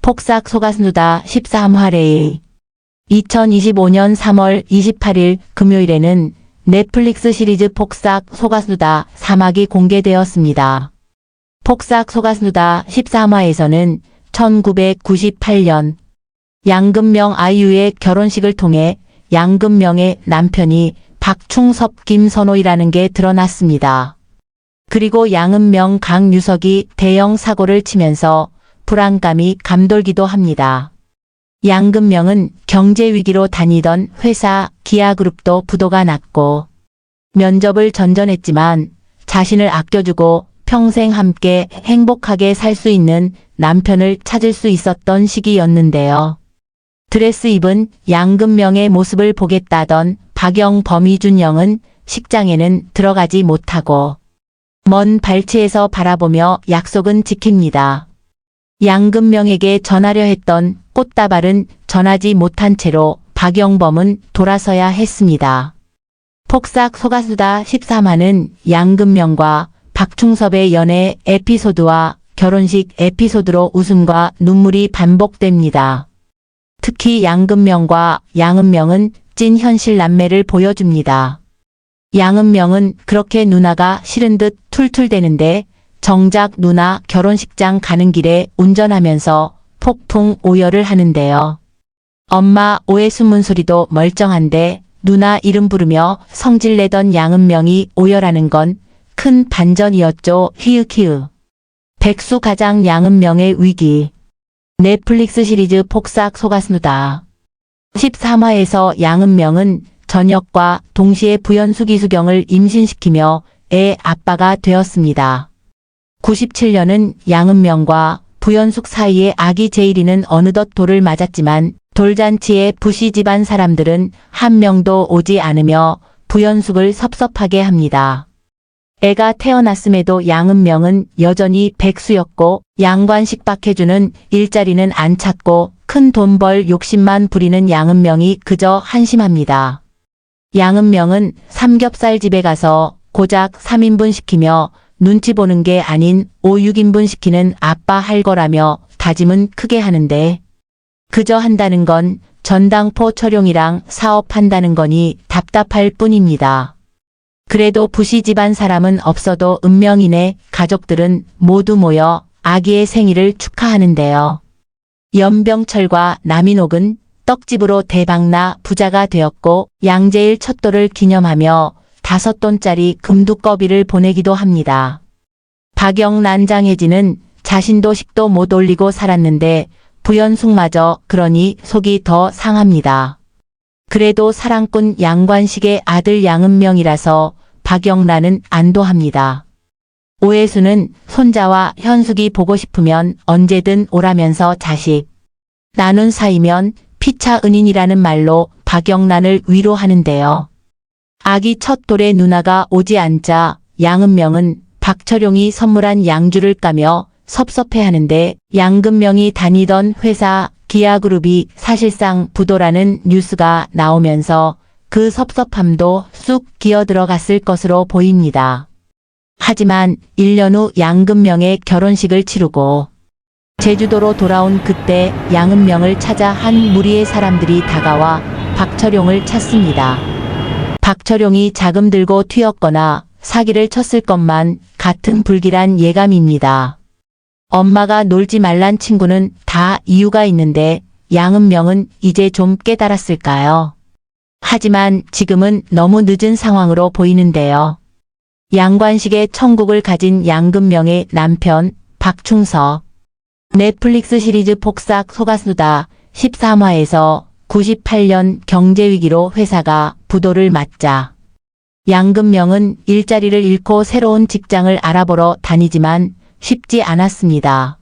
폭삭 속았누다 13화레일 2025년 3월 28일 금요일에는 넷플릭스 시리즈 폭삭 속았누다 3화가 공개되었습니다. 폭삭 속았누다 13화에서는 1998년 양금명 아이유의 결혼식을 통해 양금명의 남편이 박충섭 김선호이라는 게 드러났습니다. 그리고 양은명 강유석이 대형 사고를 치면서 불안감이 감돌기도 합니다. 양금명은 경제위기로 다니던 회사 기아그룹도 부도가 났고 면접을 전전했지만 자신을 아껴주고 평생 함께 행복하게 살 수 있는 남편을 찾을 수 있었던 시기였는데요. 드레스 입은 양금명의 모습을 보겠다던 박영 이준 영은 식장에는 들어가지 못하고 먼 발치에서 바라보며 약속은 지킵니다. 양금명에게 전하려 했던 꽃다발은 전하지 못한 채로 박영범은 돌아서야 했습니다. 폭삭 속았누다 13화는 양금명과 박충섭의 연애 에피소드와 결혼식 에피소드로 웃음과 눈물이 반복됩니다. 특히 양금명과 양은명은 찐 현실 남매를 보여줍니다. 양은명은 그렇게 누나가 싫은 듯 툴툴대는데 정작 누나 결혼식장 가는 길에 운전하면서 폭풍 오열을 하는데요. 엄마 오해 숨은 소리도 멀쩡한데 누나 이름 부르며 성질내던 양은명이 오열하는 건 큰 반전이었죠. 히읗히읗. 백수가장 양은명의 위기. 넷플릭스 시리즈 폭삭 속았누다 13화에서 양은명은 전역과 동시에 부연수 기수경을 임신시키며 애 아빠가 되었습니다. 97년은 양은명과 부연숙 사이에 아기 제일이는 어느덧 돌을 맞았지만 돌잔치에 부시 집안 사람들은 한 명도 오지 않으며 부연숙을 섭섭하게 합니다. 애가 태어났음에도 양은명은 여전히 백수였고 양관식 박해주는 일자리는 안 찾고 큰 돈 벌 욕심만 부리는 양은명이 그저 한심합니다. 양은명은 삼겹살 집에 가서 고작 3인분 시키며 눈치 보는 게 아닌 5, 6인분 시키는 아빠 할 거라며 다짐은 크게 하는데 그저 한다는 건 전당포 촬영이랑 사업한다는 거니 답답할 뿐입니다. 그래도 부시 집안 사람은 없어도 은명이네 가족들은 모두 모여 아기의 생일을 축하하는데요. 연병철과 남인옥은 떡집으로 대박나 부자가 되었고 양제일 첫돌을 기념하며 5돈짜리 금두꺼비를 보내기도 합니다. 박영란 장혜진은 자신도 식도 못 올리고 살았는데 부연숙마저 그러니 속이 더 상합니다. 그래도 사랑꾼 양관식의 아들 양은명이라서 박영란은 안도합니다. 오혜수는 손자와 현숙이 보고 싶으면 언제든 오라면서 자식 나눈 사이면 피차 은인이라는 말로 박영란을 위로하는데요. 아기 첫 돌에 누나가 오지 않자 양은명은 박철용이 선물한 양주를 까며 섭섭해하는데 양금명이 다니던 회사 기아그룹이 사실상 부도라는 뉴스가 나오면서 그 섭섭함도 쑥 기어들어갔을 것으로 보입니다. 하지만 1년 후 양금명의 결혼식을 치르고 제주도로 돌아온 그때 양은명을 찾아 한 무리의 사람들이 다가와 박철용을 찾습니다. 박철용이 자금 들고 튀었거나 사기를 쳤을 것만 같은 불길한 예감입니다. 엄마가 놀지 말란 친구는 다 이유가 있는데 양은명은 이제 좀 깨달았을까요? 하지만 지금은 너무 늦은 상황으로 보이는데요. 양관식의 천국을 가진 양금명의 남편 박충섭. 넷플릭스 시리즈 폭삭 속았누다 13화에서 98년 경제위기로 회사가 부도를 맞자 양금명은 일자리를 잃고 새로운 직장을 알아보러 다니지만 쉽지 않았습니다.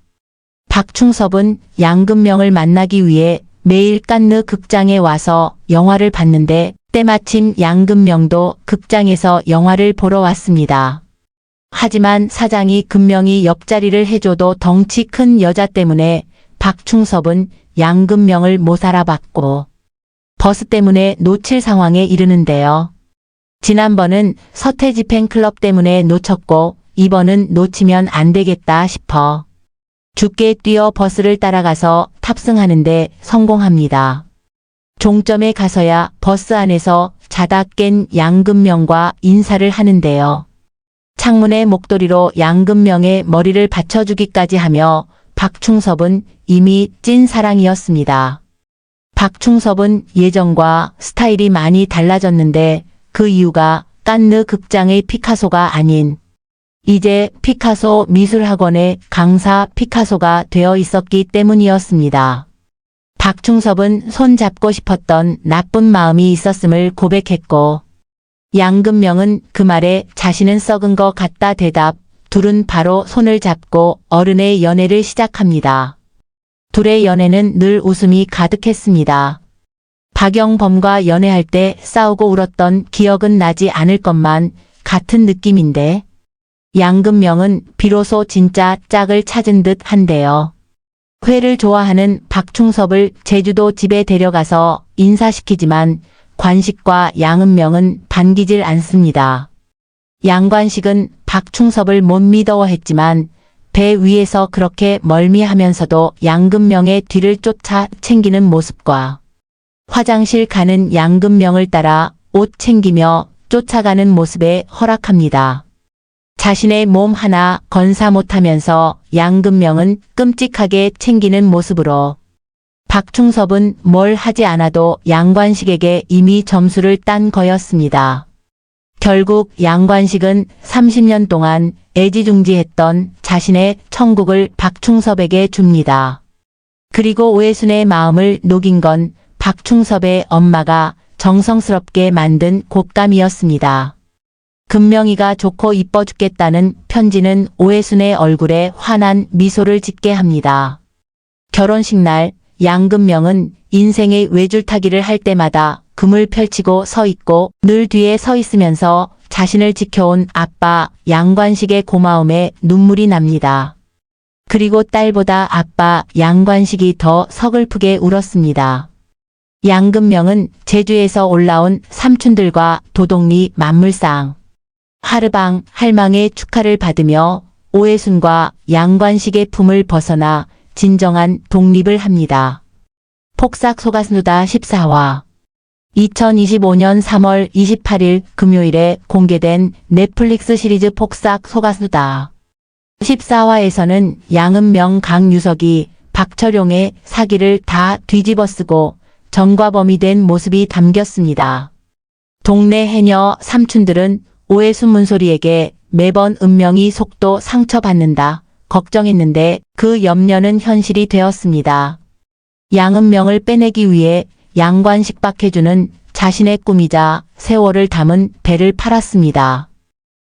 박충섭은 양금명을 만나기 위해 매일 깐느 극장에 와서 영화를 봤는데 때마침 양금명도 극장에서 영화를 보러 왔습니다. 하지만 사장이 금명이 옆자리를 해줘도 덩치 큰 여자 때문에 박충섭은 양금명을 못 알아봤고 버스 때문에 놓칠 상황에 이르는데요. 지난번은 서태지 팬클럽 때문에 놓쳤고 이번은 놓치면 안 되겠다 싶어 죽게 뛰어 버스를 따라가서 탑승하는데 성공합니다. 종점에 가서야 버스 안에서 자다 깬 양금명과 인사를 하는데요. 창문에 목도리로 양금명의 머리를 받쳐주기까지 하며 박충섭은 이미 찐사랑이었습니다. 박충섭은 예전과 스타일이 많이 달라졌는데 그 이유가 깐느 극장의 피카소가 아닌 이제 피카소 미술학원의 강사 피카소가 되어 있었기 때문이었습니다. 박충섭은 손잡고 싶었던 나쁜 마음이 있었음을 고백했고 양금명은 그 말에 자신은 썩은 것 같다 대답. 둘은 바로 손을 잡고 어른의 연애를 시작합니다. 둘의 연애는 늘 웃음이 가득했습니다. 박영범과 연애할 때 싸우고 울었던 기억은 나지 않을 것만 같은 느낌인데 양금명은 비로소 진짜 짝을 찾은 듯 한데요. 회를 좋아하는 박충섭을 제주도 집에 데려가서 인사시키지만 관식과 양은명은 반기질 않습니다. 양관식은 박충섭을 못 믿어했지만 배 위에서 그렇게 멀미하면서도 양금명의 뒤를 쫓아 챙기는 모습과 화장실 가는 양금명을 따라 옷 챙기며 쫓아가는 모습에 허락합니다. 자신의 몸 하나 건사 못하면서 양금명은 끔찍하게 챙기는 모습으로 박충섭은 뭘 하지 않아도 양관식에게 이미 점수를 딴 거였습니다. 결국 양관식은 30년 동안 애지중지했던 자신의 천국을 박충섭에게 줍니다. 그리고 오해순의 마음을 녹인 건 박충섭의 엄마가 정성스럽게 만든 곶감이었습니다. 금명이가 좋고 이뻐 죽겠다는 편지는 오해순의 얼굴에 환한 미소를 짓게 합니다. 결혼식 날 양금명은 인생의 외줄타기를 할 때마다 금을 펼치고 서 있고 늘 뒤에 서 있으면서 자신을 지켜온 아빠 양관식의 고마움에 눈물이 납니다. 그리고 딸보다 아빠 양관식이 더 서글프게 울었습니다. 양금명은 제주에서 올라온 삼촌들과 도동리 만물상 하르방 할망의 축하를 받으며 오해순과 양관식의 품을 벗어나 진정한 독립을 합니다. 폭삭 속았누다 14화 2025년 3월 28일 금요일에 공개된 넷플릭스 시리즈 폭삭 속았누다 14화에서는 양은명 강유석이 박철용의 사기를 다 뒤집어쓰고 전과범이 된 모습이 담겼습니다. 동네 해녀 삼촌들은 오해순 문소리에게 매번 은명이 속도 상처받는다 걱정했는데 그 염려는 현실이 되었습니다. 양은명을 빼내기 위해 양관식 박해주는 자신의 꿈이자 세월을 담은 배를 팔았습니다.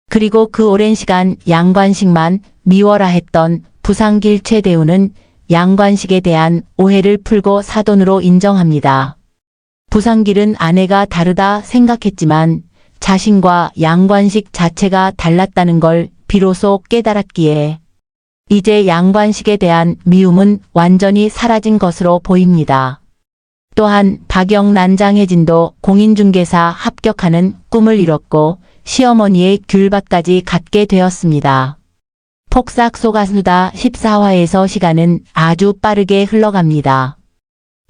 그리고 그 오랜 시간 양관식만 미워라 했던 부산길 최대우는 양관식에 대한 오해를 풀고 사돈으로 인정합니다. 부산길은 아내가 다르다 생각했지만 자신과 양관식 자체가 달랐다는 걸 비로소 깨달았기에 이제 양관식에 대한 미움은 완전히 사라진 것으로 보입니다. 또한 박영란 장혜진도 공인중개사 합격하는 꿈을 이뤘고 시어머니의 귤밭까지 갖게 되었습니다. 폭삭 속았누다 14화에서 시간은 아주 빠르게 흘러갑니다.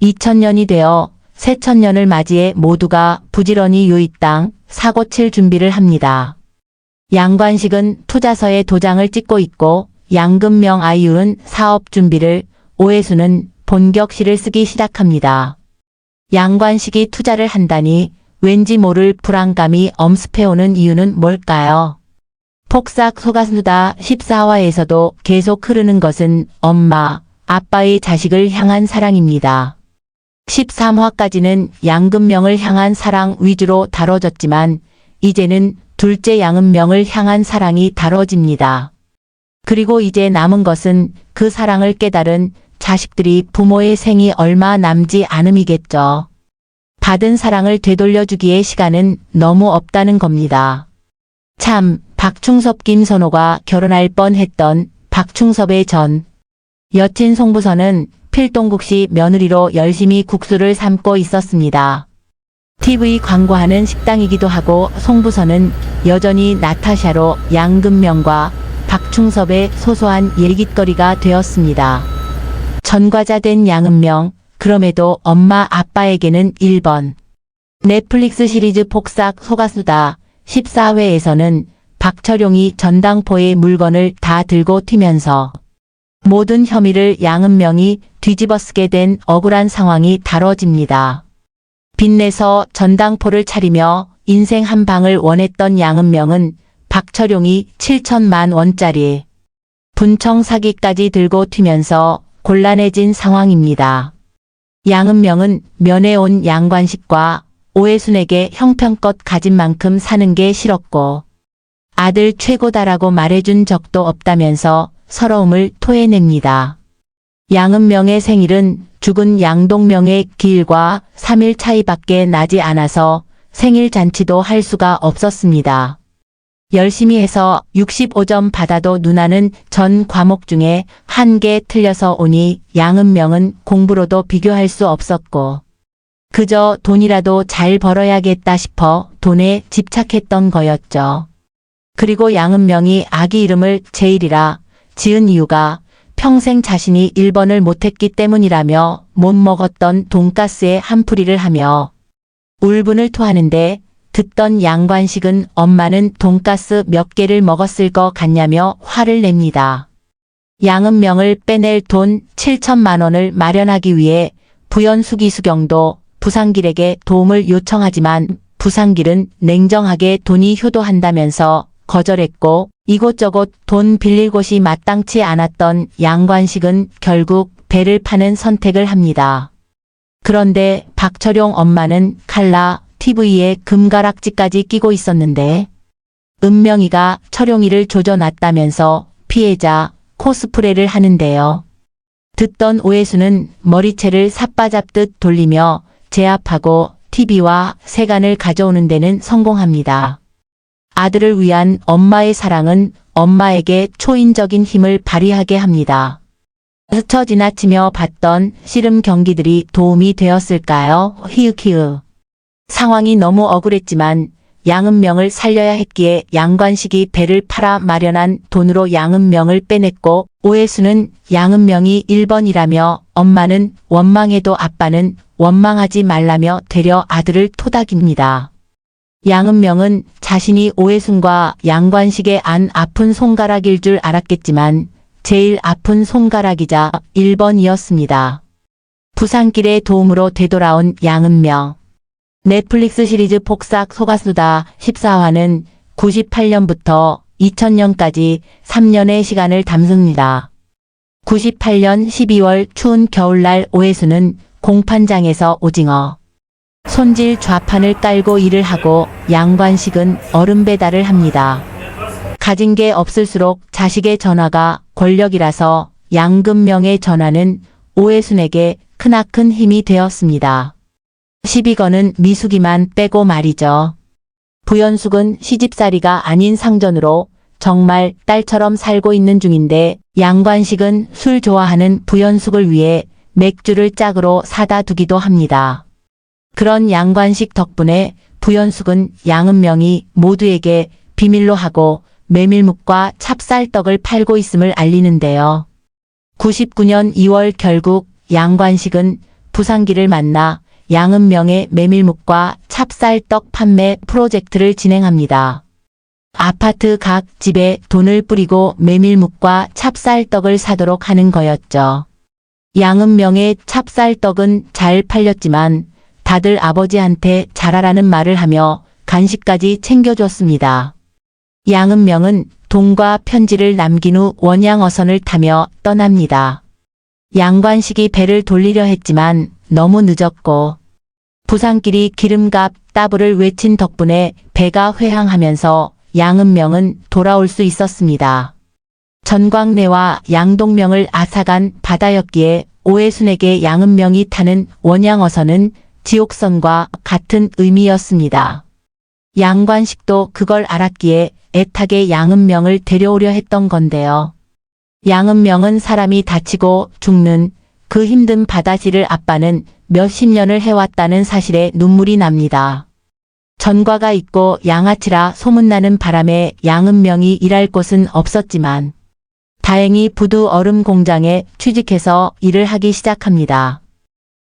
2000년이 되어 새천년을 맞이해 모두가 부지런히 유입당 사고 칠 준비를 합니다. 양관식은 투자서에 도장을 찍고 있고 양금명 아이유는 사업 준비를, 오해순은 본격시를 쓰기 시작합니다. 양관식이 투자를 한다니 왠지 모를 불안감이 엄습해오는 이유는 뭘까요? 폭삭 속았누다 14화에서도 계속 흐르는 것은 엄마, 아빠의 자식을 향한 사랑입니다. 13화까지는 양금명을 향한 사랑 위주로 다뤄졌지만 이제는 둘째 양은명을 향한 사랑이 다뤄집니다. 그리고 이제 남은 것은 그 사랑을 깨달은 자식들이 부모의 생이 얼마 남지 않음이겠죠. 받은 사랑을 되돌려주기에 시간은 너무 없다는 겁니다. 참, 박충섭 김선호가 결혼할 뻔했던 박충섭의 전 여친 송부선은 필동국시 며느리로 열심히 국수를 삶고 있었습니다. TV 광고하는 식당이기도 하고 송부선은 여전히 나타샤로 양금명과 박충섭의 소소한 얘깃거리가 되었습니다. 전과자 된 양은명, 그럼에도 엄마 아빠에게는 1번. 넷플릭스 시리즈 폭삭 속았수다 14회에서는 박철용이 전당포의 물건을 다 들고 튀면서 모든 혐의를 양은명이 뒤집어쓰게 된 억울한 상황이 다뤄집니다. 빚내서 전당포를 차리며 인생 한 방을 원했던 양은명은 박철용이 7천만 원짜리 분청 사기까지 들고 튀면서 곤란해진 상황입니다. 양은명은 면회 온 양관식과 오해순에게 형편껏 가진 만큼 사는 게 싫었고 아들 최고다라고 말해준 적도 없다면서 서러움을 토해냅니다. 양은명의 생일은 죽은 양동명의 기일과 3일 차이밖에 나지 않아서 생일 잔치도 할 수가 없었습니다. 열심히 해서 65점 받아도 누나는 전 과목 중에 1개 틀려서 오니 양은명은 공부로도 비교할 수 없었고 그저 돈이라도 잘 벌어야겠다 싶어 돈에 집착했던 거였죠. 그리고 양은명이 아기 이름을 제일이라 지은 이유가 평생 자신이 1번을 못했기 때문이라며 못 먹었던 돈가스에 한풀이를 하며 울분을 토하는데 듣던 양관식은 엄마는 돈가스 몇 개를 먹었을 것 같냐며 화를 냅니다. 양은명을 빼낼 돈 7천만 원을 마련하기 위해 부연수 기수경도 부상길에게 도움을 요청하지만 부상길은 냉정하게 돈이 효도한다면서 거절했고 이곳저곳 돈 빌릴 곳이 마땅치 않았던 양관식은 결국 배를 파는 선택을 합니다. 그런데 박철용 엄마는 칼라 TV에 금가락지까지 끼고 있었는데 은명이가 철용이를 조져놨다면서 피해자 코스프레를 하는데요. 듣던 오해수는 머리채를 삿바잡듯 돌리며 제압하고 TV와 세간을 가져오는 데는 성공합니다. 아들을 위한 엄마의 사랑은 엄마에게 초인적인 힘을 발휘하게 합니다. 스쳐 지나치며 봤던 씨름 경기들이 도움이 되었을까요? 히읗히읗. 상황이 너무 억울했지만 양은명을 살려야 했기에 양관식이 배를 팔아 마련한 돈으로 양은명을 빼냈고 오해수는 양은명이 1번이라며 엄마는 원망해도 아빠는 원망하지 말라며 되려 아들을 토닥입니다. 양은명은 자신이 오해순과 양관식의 안 아픈 손가락일 줄 알았겠지만 제일 아픈 손가락이자 1번이었습니다. 부산길의 도움으로 되돌아온 양은명. 넷플릭스 시리즈 폭삭 속았수다 14화는 98년부터 2000년까지 3년의 시간을 담습니다. 98년 12월 추운 겨울날 오해수는 공판장에서 오징어 손질 좌판을 깔고 일을 하고 양관식은 얼음 배달을 합니다. 가진 게 없을수록 자식의 전화가 권력이라서 양금명의 전화는 오해순에게 크나큰 힘이 되었습니다. 시비거는 미숙이만 빼고 말이죠. 부연숙은 시집살이가 아닌 상전으로 정말 딸처럼 살고 있는 중인데 양관식은 술 좋아하는 부연숙을 위해 맥주를 짝으로 사다 두기도 합니다. 그런 양관식 덕분에 부연숙은 양은명이 모두에게 비밀로 하고 메밀묵과 찹쌀떡을 팔고 있음을 알리는데요. 99년 2월 결국 양관식은 부상기를 만나 양은명의 메밀묵과 찹쌀떡 판매 프로젝트를 진행합니다. 아파트 각 집에 돈을 뿌리고 메밀묵과 찹쌀떡을 사도록 하는 거였죠. 양은명의 찹쌀떡은 잘 팔렸지만 다들 아버지한테 잘하라는 말을 하며 간식까지 챙겨줬습니다. 양은명은 돈과 편지를 남긴 후 원양어선을 타며 떠납니다. 양관식이 배를 돌리려 했지만 너무 늦었고 부산길이 기름값 따블을 외친 덕분에 배가 회항하면서 양은명은 돌아올 수 있었습니다. 전광래와 양동명을 앗아간 바다였기에 오해순에게 양은명이 타는 원양어선은 지옥선과 같은 의미였습니다. 양관식도 그걸 알았기에 애타게 양은명을 데려오려 했던 건데요. 양은명은 사람이 다치고 죽는 그 힘든 바다질을 아빠는 몇십 년을 해왔다는 사실에 눈물이 납니다. 전과가 있고 양아치라 소문나는 바람에 양은명이 일할 곳은 없었지만 다행히 부두 얼음 공장에 취직해서 일을 하기 시작합니다.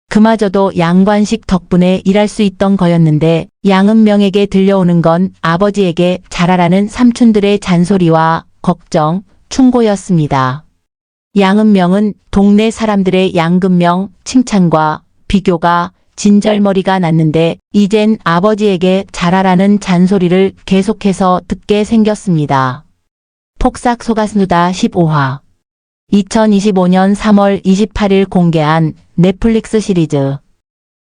그마저도 양관식 덕분에 일할 수 있던 거였는데 양은명에게 들려오는 건 아버지에게 잘하라는 삼촌들의 잔소리와 걱정, 충고였습니다. 양은명은 동네 사람들의 양근명 칭찬과 비교가 진절머리가 났는데 이젠 아버지에게 잘하라는 잔소리를 계속해서 듣게 생겼습니다. 폭삭 속았누다 15화 2025년 3월 28일 공개한 넷플릭스 시리즈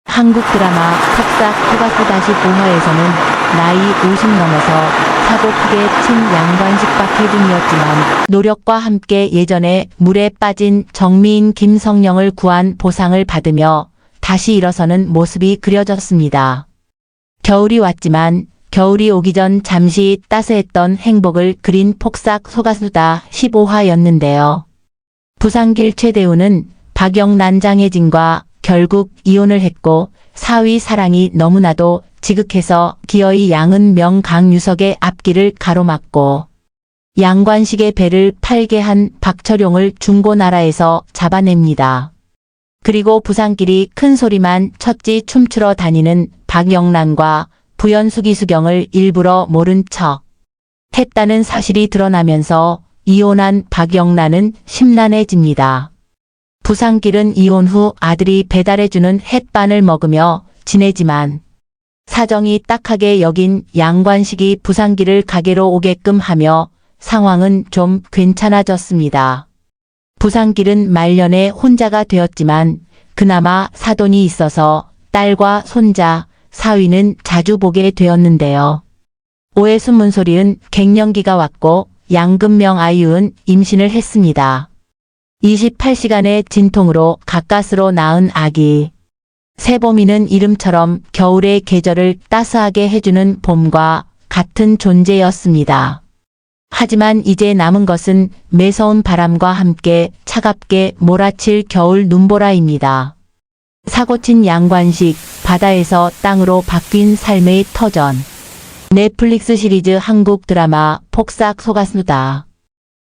한국 드라마 폭삭 속았수다 15화에서는 나이 50 넘어서 사고 크게 친 양관식 박혜준이었지만 노력과 함께 예전에 물에 빠진 정미인 김성령을 구한 보상을 받으며 다시 일어서는 모습이 그려졌습니다. 겨울이 왔지만 겨울이 오기 전 잠시 따스했던 행복을 그린 폭삭 속았수다 15화였는데요. 부산길 최대우는 박영란 장혜진과 결국 이혼을 했고 사위 사랑이 너무나도 지극해서 기어이 양은명 강유석의 앞길을 가로막고 양관식의 배를 팔게 한 박철용을 중고나라에서 잡아냅니다. 그리고 부산길이 큰 소리만 쳤지 춤추러 다니는 박영란과 부연숙 이수경을 일부러 모른 척 했다는 사실이 드러나면서 이혼한 박영란은 심란해집니다. 부산길은 이혼 후 아들이 배달해주는 햇반을 먹으며 지내지만 사정이 딱하게 여긴 양관식이 부산길을 가게로 오게끔 하며 상황은 좀 괜찮아졌습니다. 부산길은 말년에 혼자가 되었지만 그나마 사돈이 있어서 딸과 손자, 사위는 자주 보게 되었는데요. 오해순 문소리은 갱년기가 왔고 양근명 아이유는 임신을 했습니다. 28시간의 진통으로 가까스로 낳은 아기. 새봄이는 이름처럼 겨울의 계절을 따스하게 해주는 봄과 같은 존재였습니다. 하지만 이제 남은 것은 매서운 바람과 함께 차갑게 몰아칠 겨울 눈보라입니다. 사고친 양관식, 바다에서 땅으로 바뀐 삶의 터전. 넷플릭스 시리즈 한국 드라마 폭삭 속았수다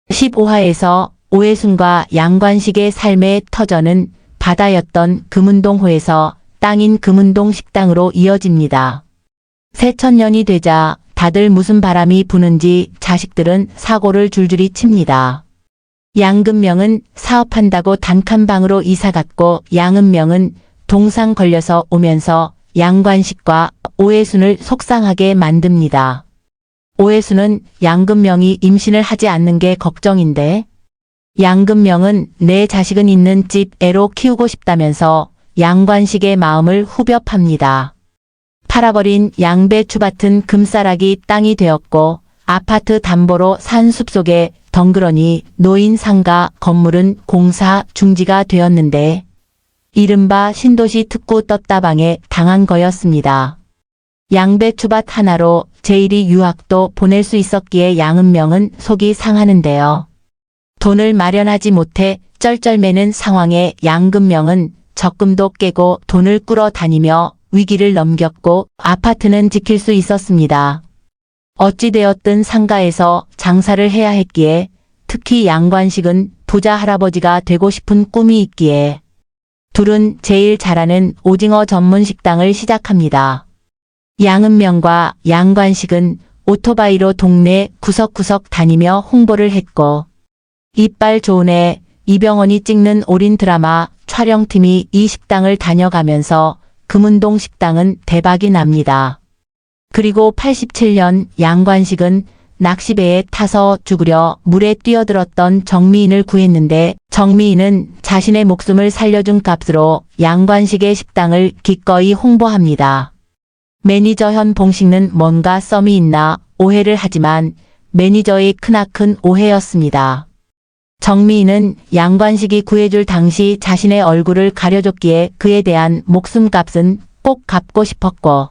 15화에서 오해순과 양관식의 삶의 터전은 바다였던 금운동호에서 땅인 금운동 식당으로 이어집니다. 새천년이 되자 다들 무슨 바람이 부는지 자식들은 사고를 줄줄이 칩니다. 양근명은 사업한다고 단칸방으로 이사갔고 양은명은 동상 걸려서 오면서 양관식과 오해순을 속상하게 만듭니다. 오해순은 양근명이 임신을 하지 않는 게 걱정인데 양근명은 내 자식은 있는 집 애로 키우고 싶다면서 양관식의 마음을 후벼 팝니다. 팔아버린 양배추밭은 금싸라기 땅이 되었고 아파트 담보로 산 숲속에 덩그러니 놓인 상가 건물은 공사 중지가 되었는데 이른바 신도시 특구 떴다방에 당한 거였습니다. 양배추밭 하나로 제일이 유학도 보낼 수 있었기에 양은명은 속이 상하는데요. 돈을 마련하지 못해 쩔쩔매는 상황에 양근명은 적금도 깨고 돈을 꾸러 다니며 위기를 넘겼고 아파트는 지킬 수 있었습니다. 어찌되었든 상가에서 장사를 해야 했기에 특히 양관식은 부자 할아버지가 되고 싶은 꿈이 있기에 둘은 제일 잘하는 오징어 전문 식당을 시작합니다. 양은명과 양관식은 오토바이로 동네 구석구석 다니며 홍보를 했고 이빨 좋은 애 이병헌이 찍는 올인 드라마 촬영팀이 이 식당을 다녀가면서 금운동 식당은 대박이 납니다. 그리고 87년 양관식은 낚시배에 타서 죽으려 물에 뛰어들었던 정미인을 구했는데 정미인은 자신의 목숨을 살려준 값으로 양관식의 식당을 기꺼이 홍보합니다. 매니저 현봉식는 뭔가 썸이 있나 오해를 하지만 매니저의 크나큰 오해였습니다. 정미인은 양관식이 구해줄 당시 자신의 얼굴을 가려줬기에 그에 대한 목숨값은 꼭 갚고 싶었고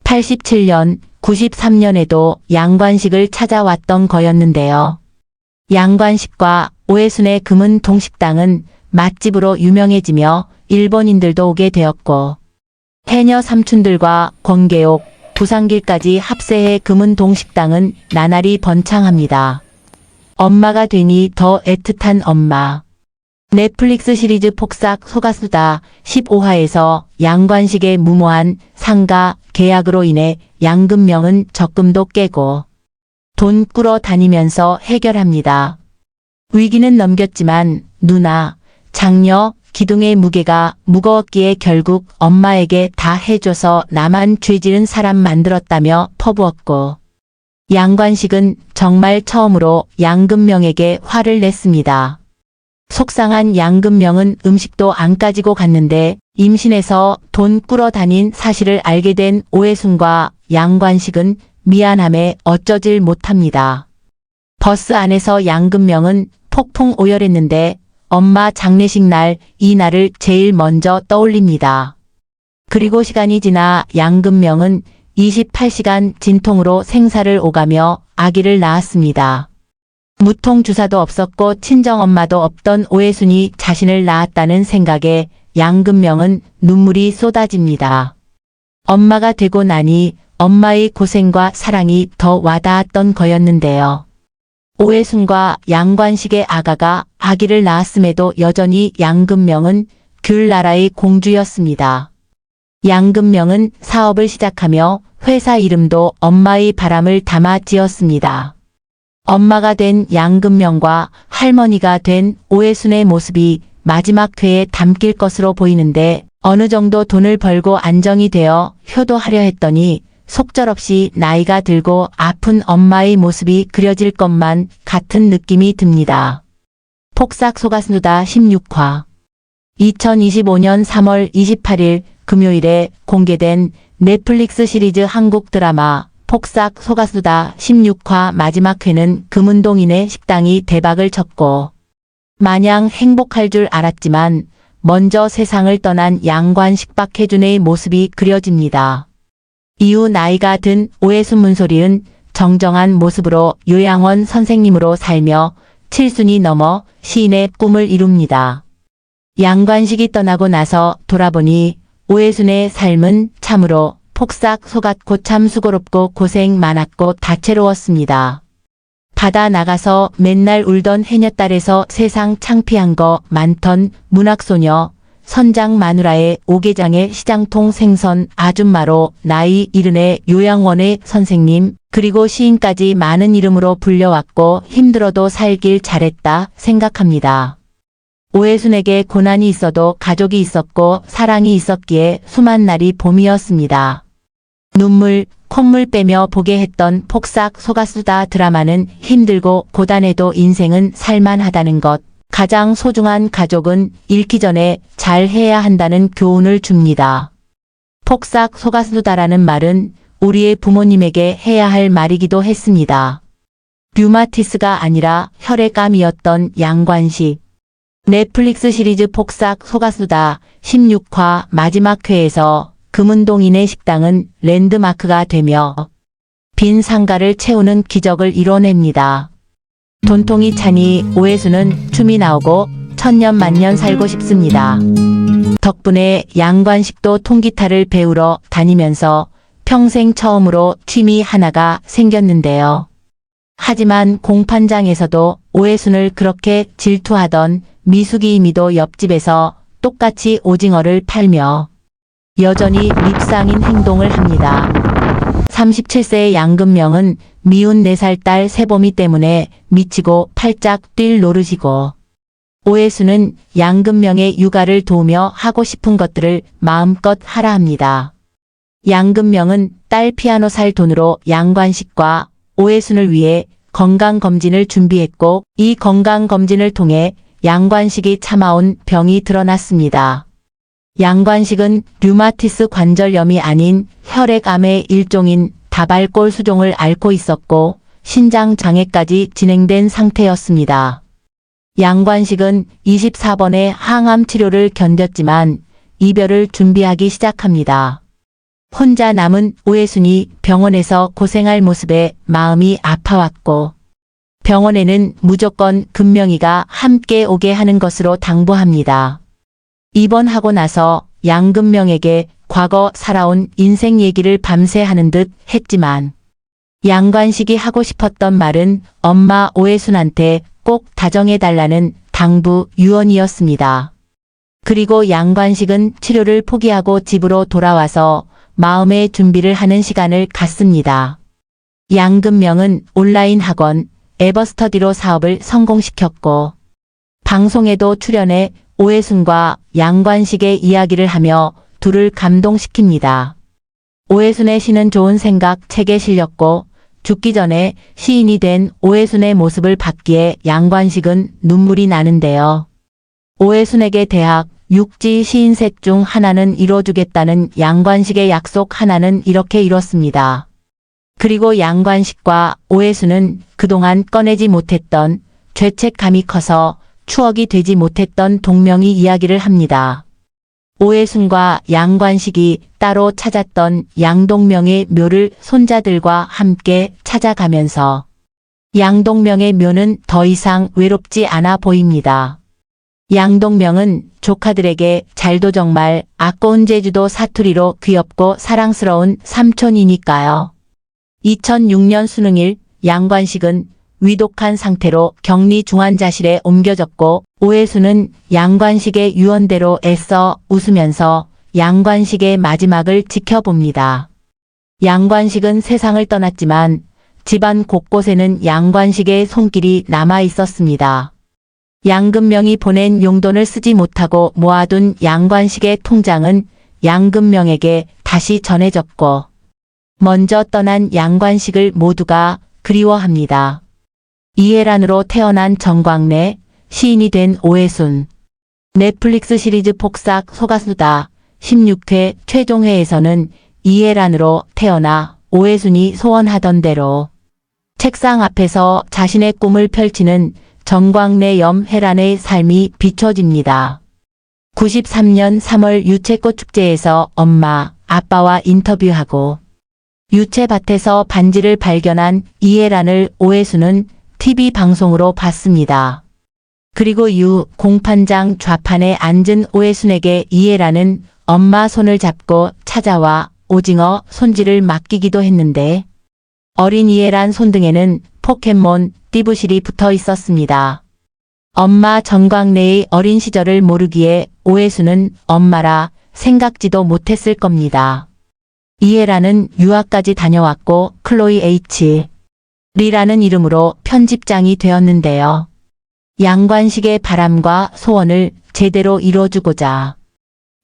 87년, 93년에도 양관식을 찾아왔던 거였는데요. 양관식과 오해순의 금은 동식당은 맛집으로 유명해지며 일본인들도 오게 되었고 해녀 삼촌들과 권계옥, 부산길까지 합세해 금은동 식당은 나날이 번창합니다. 엄마가 되니 더 애틋한 엄마. 넷플릭스 시리즈 폭삭 속았수다 15화에서 양관식의 무모한 상가 계약으로 인해 양금명은 적금도 깨고 돈 꾸러 다니면서 해결합니다. 위기는 넘겼지만 누나, 장녀, 기둥의 무게가 무거웠기에 결국 엄마에게 다 해줘서 나만 죄지은 사람 만들었다며 퍼부었고, 양관식은 정말 처음으로 양금명에게 화를 냈습니다. 속상한 양금명은 음식도 안 가지고 갔는데 임신해서 돈 꾸러 다닌 사실을 알게 된 오해순과 양관식은 미안함에 어쩌질 못합니다. 버스 안에서 양금명은 폭풍 오열했는데 엄마 장례식 날 이 날을 제일 먼저 떠올립니다. 그리고 시간이 지나 양금명은 28시간 진통으로 생사를 오가며 아기를 낳았습니다. 무통 주사도 없었고 친정엄마도 없던 오해순이 자신을 낳았다는 생각에 양금명은 눈물이 쏟아집니다. 엄마가 되고 나니 엄마의 고생과 사랑이 더 와닿았던 거였는데요. 오해순과 양관식의 아가가 아기를 낳았음에도 여전히 양금명은 귤나라의 공주였습니다. 양금명은 사업을 시작하며 회사 이름도 엄마의 바람을 담아 지었습니다. 엄마가 된 양금명과 할머니가 된 오해순의 모습이 마지막 회에 담길 것으로 보이는데 어느 정도 돈을 벌고 안정이 되어 효도하려 했더니 속절없이 나이가 들고 아픈 엄마의 모습이 그려질 것만 같은 느낌이 듭니다. 폭삭 속았수다 16화 2025년 3월 28일 금요일에 공개된 넷플릭스 시리즈 한국 드라마 폭삭 속았수다 16화 마지막 회는 금은동인의 식당이 대박을 쳤고 마냥 행복할 줄 알았지만 먼저 세상을 떠난 양관식 박혜준의 모습이 그려집니다. 이후 나이가 든 오해순 문소리은 정정한 모습으로 요양원 선생님으로 살며 7순이 넘어 시인의 꿈을 이룹니다. 양관식이 떠나고 나서 돌아보니 오해순의 삶은 참으로 폭삭 속았고 참 수고롭고 고생 많았고 다채로웠습니다. 바다 나가서 맨날 울던 해녀딸에서 세상 창피한 거 많던 문학소녀, 선장 마누라의 오개장의 시장통 생선 아줌마로 나이 70의 요양원의 선생님 그리고 시인까지 많은 이름으로 불려왔고 힘들어도 살길 잘했다 생각합니다. 오해순에게 고난이 있어도 가족이 있었고 사랑이 있었기에 수만 날이 봄이었습니다. 눈물, 콧물 빼며 보게 했던 폭삭 속았수다 드라마는 힘들고 고단해도 인생은 살만하다는 것, 가장 소중한 가족은 잃기 전에 잘 해야 한다는 교훈을 줍니다. 폭삭 속았수다라는 말은 우리의 부모님에게 해야 할 말이기도 했습니다. 류마티스가 아니라 혈액암이었던 양관식. 넷플릭스 시리즈 폭삭 속았수다 16화 마지막 회에서 금은동인의 식당은 랜드마크가 되며 빈 상가를 채우는 기적을 이뤄냅니다. 돈통이 차니 오해순은 춤이 나오고 천년만년 살고 싶습니다. 덕분에 양관식도 통기타를 배우러 다니면서 평생 처음으로 취미 하나가 생겼는데요. 하지만 공판장에서도 오해순을 그렇게 질투하던 미숙이 이미도 옆집에서 똑같이 오징어를 팔며 여전히 밉상인 행동을 합니다. 37세의 양금명은 미운 4살 딸 세봄이 때문에 미치고 팔짝 뛸 노릇이고 오해순은 양금명의 육아를 도우며 하고 싶은 것들을 마음껏 하라 합니다. 양금명은 딸 피아노 살 돈으로 양관식과 오해순을 위해 건강검진을 준비했고 이 건강검진을 통해 양관식이 참아온 병이 드러났습니다. 양관식은 류마티스 관절염이 아닌 혈액암의 일종인 다발골 수종을 앓고 있었고 신장 장애까지 진행된 상태였습니다. 양관식은 24번의 항암 치료를 견뎠지만 이별을 준비하기 시작합니다. 혼자 남은 오해순이 병원에서 고생할 모습에 마음이 아파왔고 병원에는 무조건 금명이가 함께 오게 하는 것으로 당부합니다. 입원하고 나서 양금명에게 과거 살아온 인생 얘기를 밤새 하는 듯 했지만 양관식이 하고 싶었던 말은 엄마 오해순한테 꼭 다정해달라는 당부 유언이었습니다. 그리고 양관식은 치료를 포기하고 집으로 돌아와서 마음의 준비를 하는 시간을 갖습니다. 양금명은 온라인 학원 에버스터디로 사업을 성공시켰고 방송에도 출연해 오해순과 양관식의 이야기를 하며 둘을 감동시킵니다. 오해순의 시는 좋은 생각 책에 실렸고 죽기 전에 시인이 된 오해순의 모습을 봤기에 양관식은 눈물이 나는데요. 오해순에게 대학, 육지 시인색 중 하나는 이뤄주겠다는 양관식의 약속 하나는 이렇게 이뤘습니다. 그리고 양관식과 오해순은 그동안 꺼내지 못했던 죄책감이 커서 추억이 되지 못했던 동명이 이야기를 합니다. 오해순과 양관식이 따로 찾았던 양동명의 묘를 손자들과 함께 찾아가면서 양동명의 묘는 더 이상 외롭지 않아 보입니다. 양동명은 조카들에게 잘도 정말 아까운 제주도 사투리로 귀엽고 사랑스러운 삼촌이니까요. 2006년 수능일 양관식은 위독한 상태로 격리 중환자실에 옮겨졌고 오해순은 양관식의 유언대로 애써 웃으면서 양관식의 마지막을 지켜봅니다. 양관식은 세상을 떠났지만 집안 곳곳에는 양관식의 손길이 남아 있었습니다. 양금명이 보낸 용돈을 쓰지 못하고 모아둔 양관식의 통장은 양금명에게 다시 전해졌고 먼저 떠난 양관식을 모두가 그리워합니다. 이해란으로 태어난 정광래, 시인이 된 오해순. 넷플릭스 시리즈 폭삭 소가수다 16회 최종회에서는 이해란으로 태어나 오해순이 소원하던 대로 책상 앞에서 자신의 꿈을 펼치는 정광래 염혜란의 삶이 비춰집니다. 93년 3월 유채꽃 축제에서 엄마, 아빠와 인터뷰하고 유채밭에서 반지를 발견한 이해란을 오해순은 TV 방송으로 봤습니다. 그리고 공판장 좌판에 앉은 오해순에게 이해란은 엄마 손을 잡고 찾아와 오징어 손질을 맡기기도 했는데 어린 이해란 손등에는 포켓몬 띠부실이 붙어 있었습니다. 엄마 정광래의 어린 시절을 모르기에 오해순은 엄마라 생각지도 못했을 겁니다. 이해란은 유학까지 다녀왔고 클로이 H. 리라는 이름으로 편집장이 되었는데요. 양관식의 바람과 소원을 제대로 이뤄주고자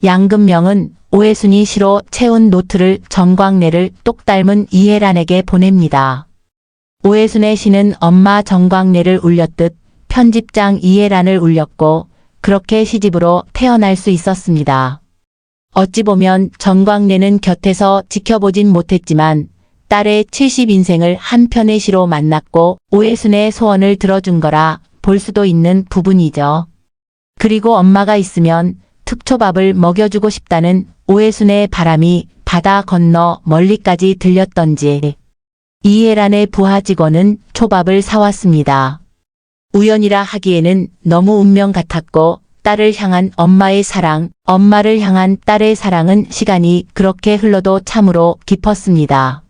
양금명은 오해순이 시로 채운 노트를 정광래를 똑 닮은 이해란에게 보냅니다. 오해순의 시는 엄마 정광래를 울렸듯 편집장 이해란을 울렸고 그렇게 시집으로 태어날 수 있었습니다. 어찌 보면 정광래는 곁에서 지켜보진 못했지만 딸의 70인생을 한 편의 시로 만났고 오해순의 소원을 들어준 거라 볼 수도 있는 부분이죠. 그리고 엄마가 있으면 특초밥을 먹여주고 싶다는 오해순의 바람이 바다 건너 멀리까지 들렸던지 이해란의 부하 직원은 초밥을 사왔습니다. 우연이라 하기에는 너무 운명 같았고 딸을 향한 엄마의 사랑, 엄마를 향한 딸의 사랑은 시간이 그렇게 흘러도 참으로 깊었습니다.